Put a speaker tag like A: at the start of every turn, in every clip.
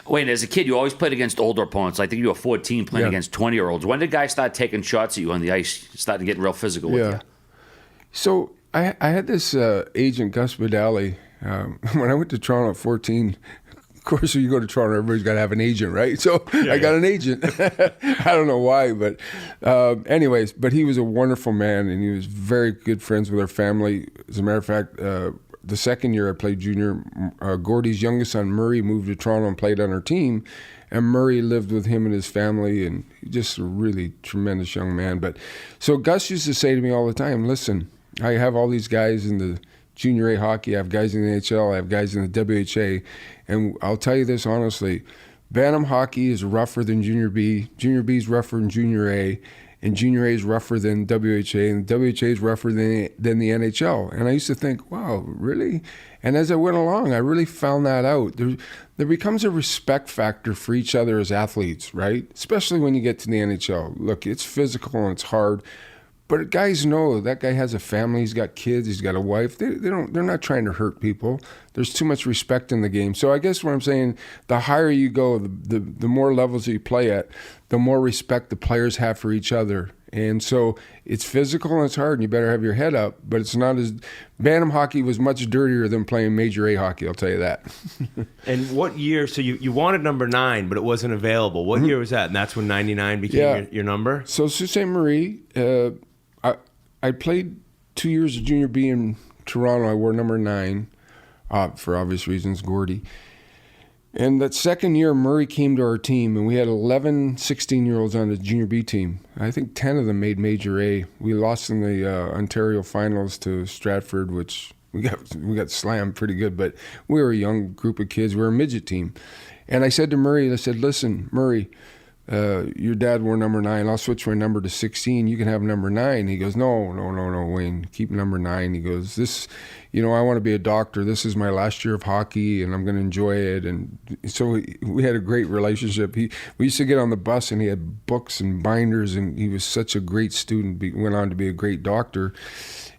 A: Wait, as a kid, you always played against older opponents. I think you were 14 playing against 20-year-olds. When did guys start taking shots at you on the ice, starting getting real physical with you?
B: So I had this agent, Gus Vidali. When I went to Toronto at 14, of course, when you go to Toronto, everybody's got to have an agent, right? So I got an agent. I don't know why, but anyways, but he was a wonderful man, and he was very good friends with our family. As a matter of fact, the second year I played junior, Gordy's youngest son, Murray, moved to Toronto and played on our team. And Murray lived with him and his family, and just a really tremendous young man. But so Gus used to say to me all the time, listen, I have all these guys in the Junior A hockey, I have guys in the NHL, I have guys in the WHA, and I'll tell you this honestly, Bantam hockey is rougher than Junior B is rougher than Junior A, and Junior A is rougher than WHA, and WHA is rougher than the NHL. And I used to think, wow, really? And as I went along, I really found that out. There becomes a respect factor for each other as athletes, right? Especially when you get to the NHL. Look, it's physical and it's hard, but guys know that guy has a family, he's got kids, he's got a wife. They're not trying to hurt people. There's too much respect in the game. So I guess what I'm saying, the higher you go, the more levels you play at, the more respect the players have for each other. And so it's physical and it's hard, and you better have your head up, but it's not as... Bantam hockey was much dirtier than playing Major A hockey, I'll tell you that.
C: And what year, so you wanted number 9, but it wasn't available. What year was that? And that's when 99 became your number?
B: So Sault Ste. Marie, I played 2 years of Junior B in Toronto. I wore number 9, for obvious reasons, Gordy. And that second year, Murray came to our team, and we had 11 16-year-olds on the Junior B team. I think 10 of them made Major A. We lost in the Ontario finals to Stratford, which we got slammed pretty good, but we were a young group of kids. We were a midget team. And I said to Murray, I said, listen, Murray, your dad wore number 9. I'll switch my number to 16. You can have number 9. He goes, no, Wayne, keep number 9. He goes, this, I want to be a doctor. This is my last year of hockey, and I'm going to enjoy it. And so we had a great relationship. We used to get on the bus, and he had books and binders, and he was such a great student. Went on to be a great doctor.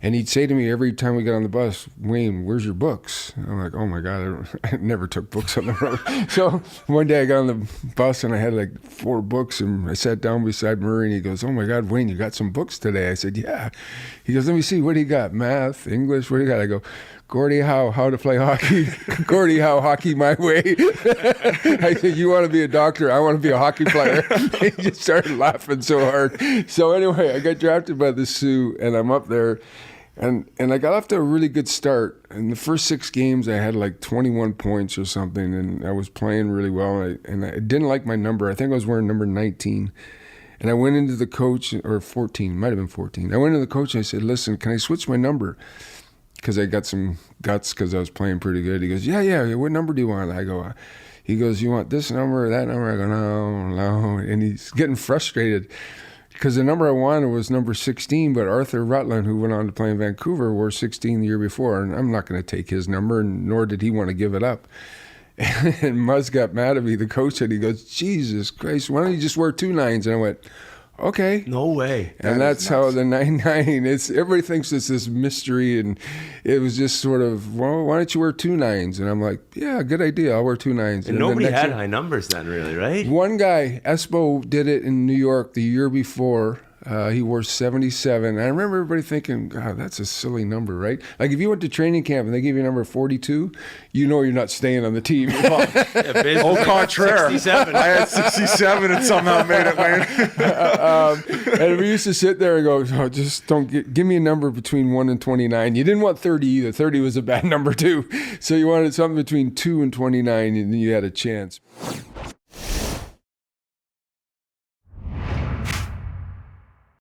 B: And he'd say to me every time we got on the bus, Wayne, where's your books? And I'm like, oh my God, I never took books on the road. So one day I got on the bus and I had like 4 books, and I sat down beside Murray, and he goes, oh my God, Wayne, you got some books today? I said, yeah. He goes, let me see, what do you got? Math, English, what do you got? I go, Gordy Howe, how to play hockey. Gordy Howe, hockey my way. I said, you want to be a doctor? I want to be a hockey player. He just started laughing so hard. So anyway, I got drafted by the Sioux, and I'm up there. And I got off to a really good start. In the first 6 games, I had like 21 points or something, and I was playing really well. And I didn't like my number. I think I was wearing number 19. And I went into the coach, or 14, might have been 14. I went into the coach and I said, listen, can I switch my number? Because I got some guts because I was playing pretty good. He goes, yeah, what number do you want? I go, he goes, you want this number or that number? I go, no. And he's getting frustrated. Because the number I wanted was number 16, but Arthur Rutland, who went on to play in Vancouver, wore 16 the year before, and I'm not going to take his number, and nor did he want to give it up. And Muzz got mad at me, the coach, and he goes, Jesus Christ, why don't you just wear 2 9s? And I went, okay.
C: No way.
B: And that's how the 9-9, everybody thinks it's this mystery, and it was just sort of, well, why don't you wear 2 9s? And I'm like, yeah, good idea, I'll wear 2 9s.
C: And nobody had high numbers then, really, right?
B: One guy, Espo, did it in New York the year before. He wore 77. I remember everybody thinking, God, that's a silly number, right? Like if you went to training camp and they gave you a number 42, you know you're not staying on the team.
D: Au contraire. 67. I had 67 and somehow made it, Wayne.
B: And we used to sit there and go, just don't give me a number between 1 and 29. You didn't want 30 either. 30 was a bad number too. So you wanted something between 2 and 29, and then you had a chance.